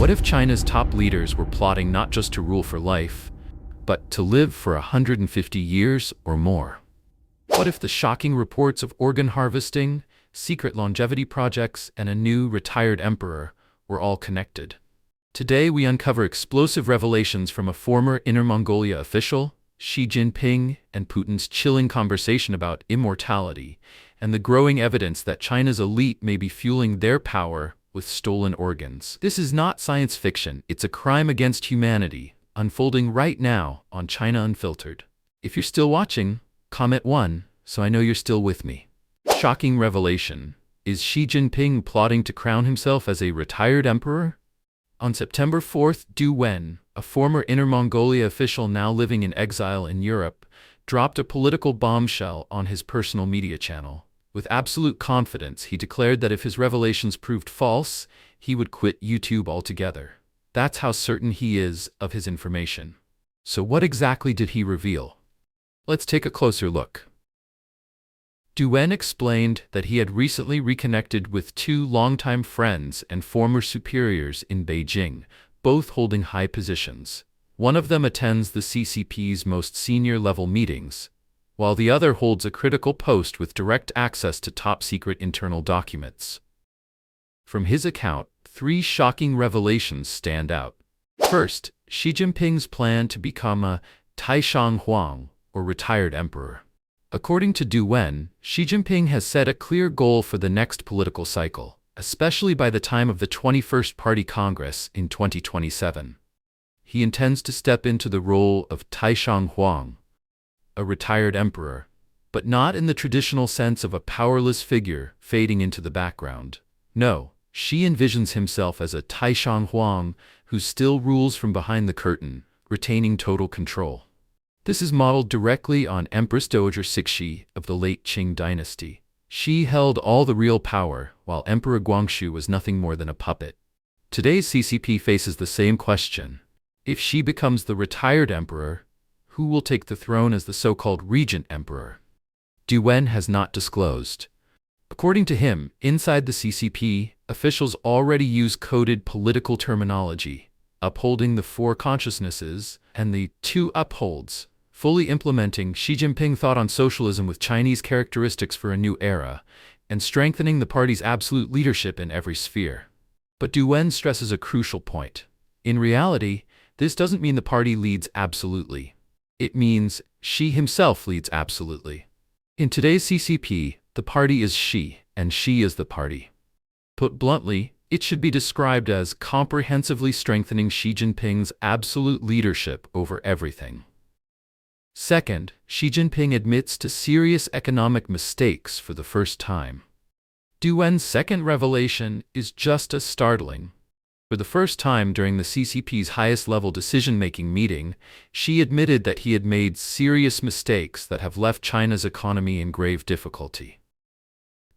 What if China's top leaders were plotting not just to rule for life, but to live for 150 years or more? What if the shocking reports of organ harvesting, secret longevity projects, and a new retired emperor were all connected? Today we uncover explosive revelations from a former Inner Mongolia official, Xi Jinping, and Putin's chilling conversation about immortality, and the growing evidence that China's elite may be fueling their power with stolen organs. This is not science fiction, it's a crime against humanity, unfolding right now on China Unfiltered. If you're still watching, comment 1, so I know you're still with me. Shocking revelation. Is Xi Jinping plotting to crown himself as a retired emperor? On September 4th, Du Wen, a former Inner Mongolia official now living in exile in Europe, dropped a political bombshell on his personal media channel. With absolute confidence, he declared that if his revelations proved false, he would quit YouTube altogether. That's how certain he is of his information. So what exactly did he reveal? Let's take a closer look. Du Wen explained that he had recently reconnected with two longtime friends and former superiors in Beijing, both holding high positions. One of them attends the CCP's most senior-level meetings, while the other holds a critical post with direct access to top-secret internal documents. From his account, 3 shocking revelations stand out. First, Xi Jinping's plan to become a Taishang Huang, or retired emperor. According to Du Wen, Xi Jinping has set a clear goal for the next political cycle, especially by the time of the 21st Party Congress in 2027. He intends to step into the role of Taishang Huang, a retired emperor, but not in the traditional sense of a powerless figure fading into the background. No, Xi envisions himself as a Taishang Huang who still rules from behind the curtain, retaining total control. This is modeled directly on Empress Dowager Cixi of the late Qing dynasty. She held all the real power, while Emperor Guangxu was nothing more than a puppet. Today's CCP faces the same question. If Xi becomes the retired emperor, who will take the throne as the so-called regent emperor? Du Wen has not disclosed. According to him, inside the CCP, officials already use coded political terminology, upholding the 4 consciousnesses and the 2 upholds, fully implementing Xi Jinping thought on socialism with Chinese characteristics for a new era, and strengthening the party's absolute leadership in every sphere. But Du Wen stresses a crucial point. In reality, this doesn't mean the party leads absolutely. It means Xi himself leads absolutely. In today's CCP, the party is Xi, and Xi is the party. Put bluntly, it should be described as comprehensively strengthening Xi Jinping's absolute leadership over everything. Second, Xi Jinping admits to serious economic mistakes for the first time. Du Wen's second revelation is just as startling. For the first time during the CCP's highest-level decision-making meeting, Xi admitted that he had made serious mistakes that have left China's economy in grave difficulty.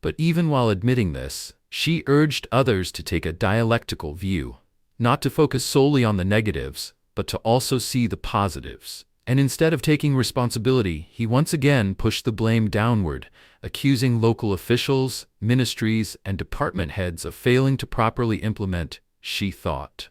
But even while admitting this, Xi urged others to take a dialectical view, not to focus solely on the negatives, but to also see the positives. And instead of taking responsibility, he once again pushed the blame downward, accusing local officials, ministries, and department heads of failing to properly implement Xi thought.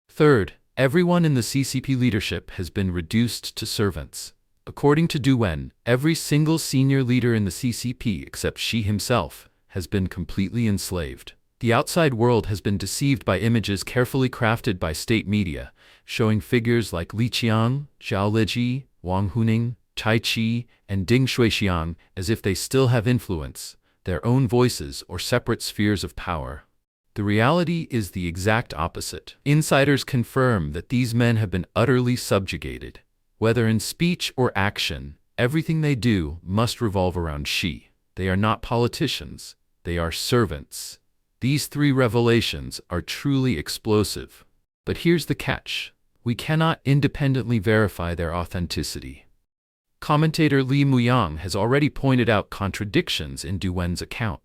Third, everyone in the CCP leadership has been reduced to servants. According to Du Wen, every single senior leader in the CCP except Xi himself has been completely enslaved. The outside world has been deceived by images carefully crafted by state media, showing figures like Li Qiang, Zhao Leji, Wang Huning, Chai Qi, and Ding Shuixiang as if they still have influence, their own voices, or separate spheres of power. The reality is the exact opposite. Insiders confirm that these men have been utterly subjugated. Whether in speech or action, everything they do must revolve around Xi. They are not politicians, they are servants. These 3 revelations are truly explosive. But here's the catch. We cannot independently verify their authenticity. Commentator Li Muyang has already pointed out contradictions in Du Wen's account.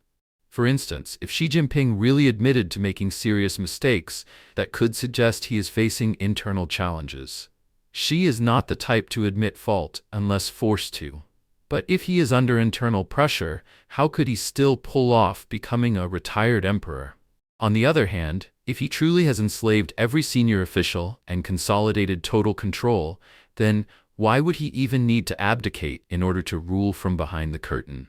For instance, if Xi Jinping really admitted to making serious mistakes, that could suggest he is facing internal challenges. Xi is not the type to admit fault unless forced to. But if he is under internal pressure, how could he still pull off becoming a retired emperor? On the other hand, If he truly has enslaved every senior official and consolidated total control, then why would he even need to abdicate in order to rule from behind the curtain?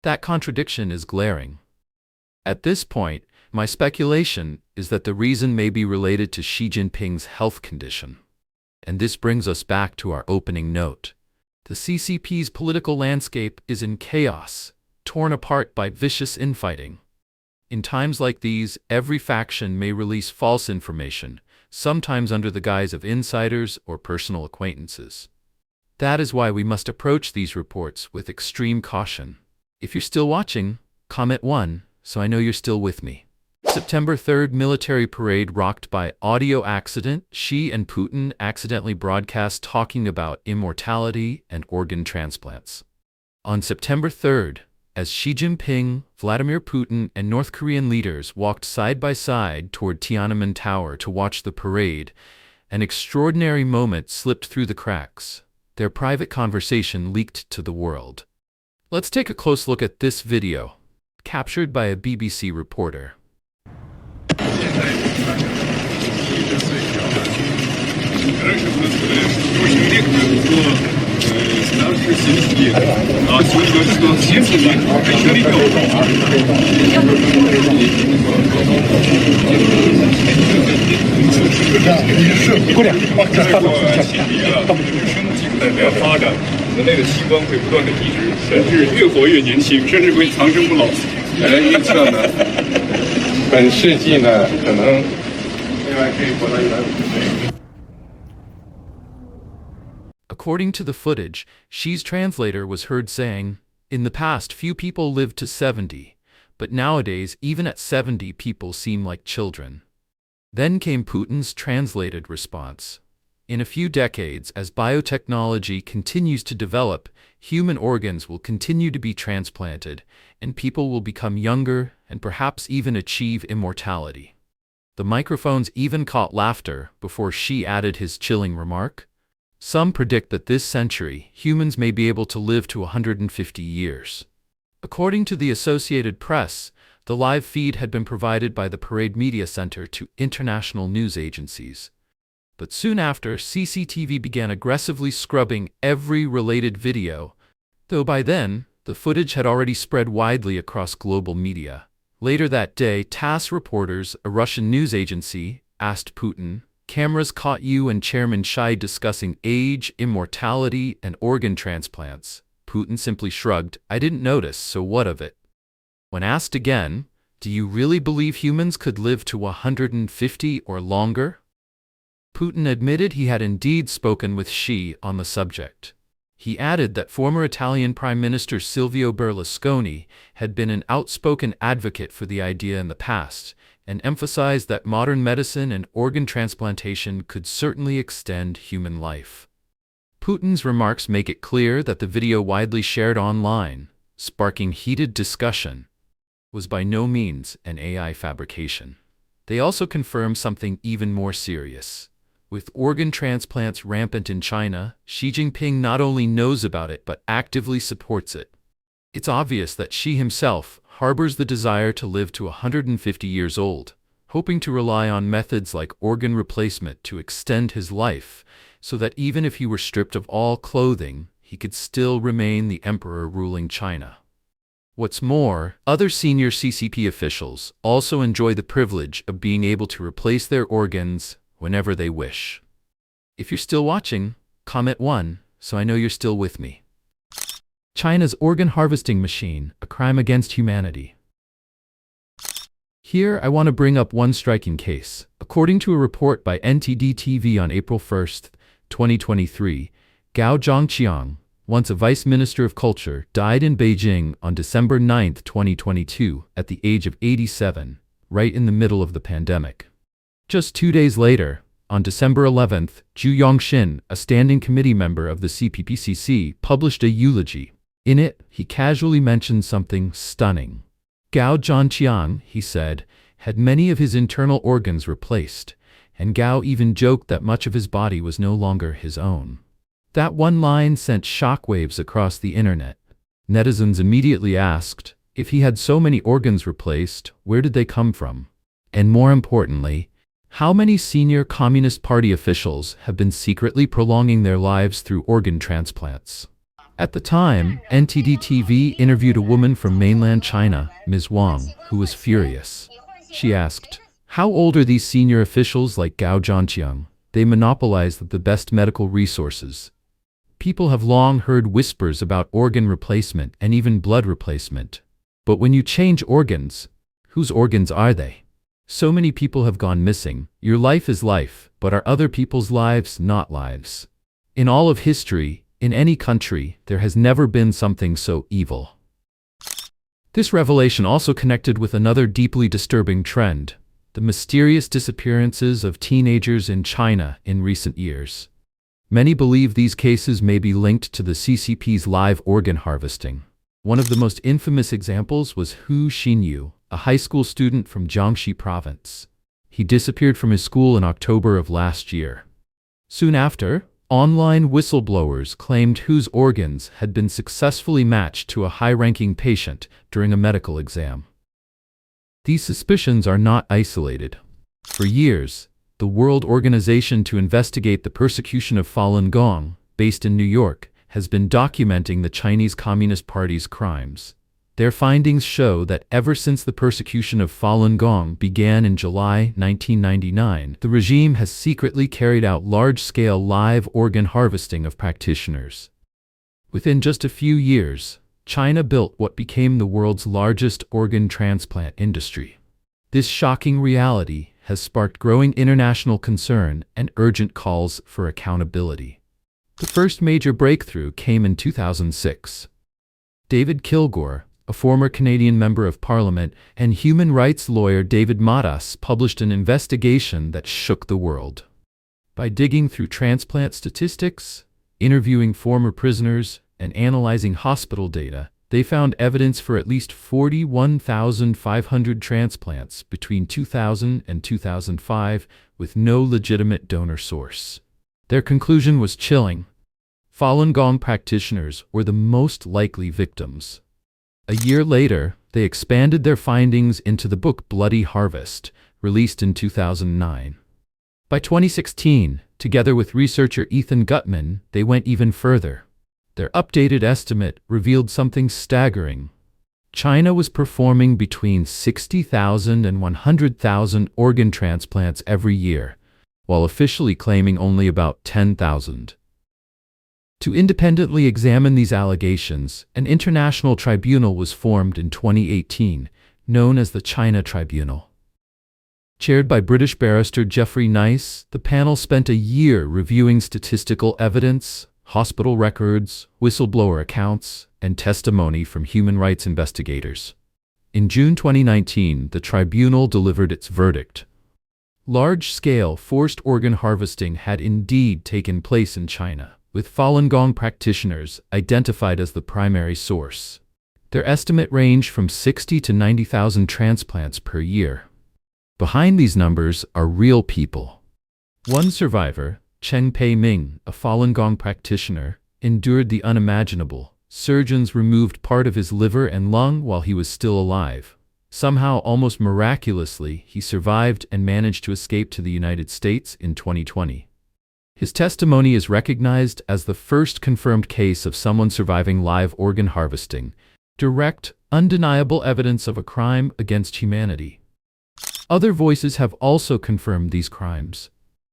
That contradiction is glaring. At this point, my speculation is that the reason may be related to Xi Jinping's health condition. And this brings us back to our opening note. The CCP's political landscape is in chaos, torn apart by vicious infighting. In times like these, every faction may release false information, sometimes under the guise of insiders or personal acquaintances. That is why we must approach these reports with extreme caution. If you're still watching, comment 1, so I know you're still with me. September 3rd military parade rocked by audio accident. Xi and Putin accidentally broadcast talking about immortality and organ transplants. On September 3rd, as Xi Jinping, Vladimir Putin, and North Korean leaders walked side by side toward Tiananmen Tower to watch the parade, an extraordinary moment slipped through the cracks. Their private conversation leaked to the world. Let's take a close look at this video, captured by a BBC reporter. According to the footage, Xi's translator was heard saying, "In the past, few people lived to 70, but nowadays, even at 70, people seem like children." Then came Putin's translated response. In a few decades, as biotechnology continues to develop, human organs will continue to be transplanted, and people will become younger and perhaps even achieve immortality. The microphones even caught laughter before Xi added his chilling remark. Some predict that this century, humans may be able to live to 150 years. According to the Associated Press, the live feed had been provided by the Parade Media Center to international news agencies. But soon after, CCTV began aggressively scrubbing every related video, though by then, the footage had already spread widely across global media. Later that day, TASS reporters, a Russian news agency, asked Putin, "Cameras caught you and Chairman Xi discussing age, immortality, and organ transplants." Putin simply shrugged, "I didn't notice, so what of it?" When asked again, "Do you really believe humans could live to 150 or longer?" Putin admitted he had indeed spoken with Xi on the subject. He added that former Italian Prime Minister Silvio Berlusconi had been an outspoken advocate for the idea in the past, and emphasized that modern medicine and organ transplantation could certainly extend human life. Putin's remarks make it clear that the video widely shared online, sparking heated discussion, was by no means an AI fabrication. They also confirm something even more serious. With organ transplants rampant in China, Xi Jinping not only knows about it but actively supports it. It's obvious that Xi himself harbors the desire to live to 150 years old, hoping to rely on methods like organ replacement to extend his life, so that even if he were stripped of all clothing, he could still remain the emperor ruling China. What's more, other senior CCP officials also enjoy the privilege of being able to replace their organs whenever they wish. If you're still watching, comment 1, so I know you're still with me. China's organ harvesting machine, a crime against humanity. Here, I want to bring up one striking case. According to a report by NTD-TV on April 1, 2023, Gao Zhangqiang, once a vice minister of culture, died in Beijing on December 9, 2022, at the age of 87, right in the middle of the pandemic. Just 2 days later, on December 11th, Zhu Yongxin, a standing committee member of the CPPCC, published a eulogy. In it, he casually mentioned something stunning. Gao Zhangqiang, he said, had many of his internal organs replaced, and Gao even joked that much of his body was no longer his own. That one line sent shockwaves across the internet. Netizens immediately asked, if he had so many organs replaced, where did they come from? And more importantly, how many senior Communist Party officials have been secretly prolonging their lives through organ transplants? At the time, NTD-TV interviewed a woman from mainland China, Ms. Wang, who was furious. She asked, "How old are these senior officials like Gao Zhangqiang? They monopolize the best medical resources." People have long heard whispers about organ replacement and even blood replacement. But when you change organs, whose organs are they? So many people have gone missing. Your life is life, but are other people's lives not lives? In all of history, in any country, there has never been something so evil. This revelation also connected with another deeply disturbing trend: the mysterious disappearances of teenagers in China in recent years. Many believe these cases may be linked to the CCP's live organ harvesting. One of the most infamous examples was Hu Xinyu, a high school student from Jiangxi province. He disappeared from his school in October of last year. Soon after, online whistleblowers claimed Hu's organs had been successfully matched to a high-ranking patient during a medical exam. These suspicions are not isolated. For years, the World Organization to Investigate the Persecution of Falun Gong, based in New York, has been documenting the Chinese Communist Party's crimes. Their findings show that ever since the persecution of Falun Gong began in July 1999, the regime has secretly carried out large-scale live organ harvesting of practitioners. Within just a few years, China built what became the world's largest organ transplant industry. This shocking reality has sparked growing international concern and urgent calls for accountability. The first major breakthrough came in 2006. David Kilgour, a former Canadian Member of Parliament, and human rights lawyer David Matas published an investigation that shook the world. By digging through transplant statistics, interviewing former prisoners, and analyzing hospital data, they found evidence for at least 41,500 transplants between 2000 and 2005 with no legitimate donor source. Their conclusion was chilling. Falun Gong practitioners were the most likely victims. A year later, they expanded their findings into the book Bloody Harvest, released in 2009. By 2016, together with researcher Ethan Gutman, they went even further. Their updated estimate revealed something staggering. China was performing between 60,000 and 100,000 organ transplants every year, while officially claiming only about 10,000. To independently examine these allegations, an international tribunal was formed in 2018, known as the China Tribunal. Chaired by British barrister Geoffrey Nice, the panel spent a year reviewing statistical evidence, hospital records, whistleblower accounts, and testimony from human rights investigators. In June 2019, the tribunal delivered its verdict. Large-scale forced organ harvesting had indeed taken place in China, with Falun Gong practitioners identified as the primary source. Their estimate ranged from 60 to 90,000 transplants per year. Behind these numbers are real people. One survivor, Chen Pei-ming, a Falun Gong practitioner, endured the unimaginable. Surgeons removed part of his liver and lung while he was still alive. Somehow, almost miraculously, he survived and managed to escape to the United States in 2020. His testimony is recognized as the first confirmed case of someone surviving live organ harvesting, direct, undeniable evidence of a crime against humanity. Other voices have also confirmed these crimes.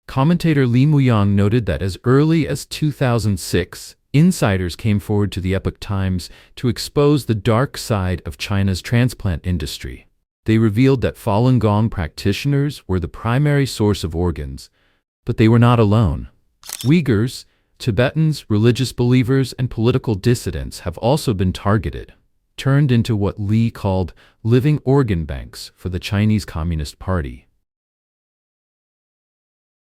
Commentator Li Muyang noted that as early as 2006, insiders came forward to the Epoch Times to expose the dark side of China's transplant industry. They revealed that Falun Gong practitioners were the primary source of organs, but they were not alone. Uyghurs, Tibetans, religious believers, and political dissidents have also been targeted, turned into what Li called living organ banks for the Chinese Communist Party.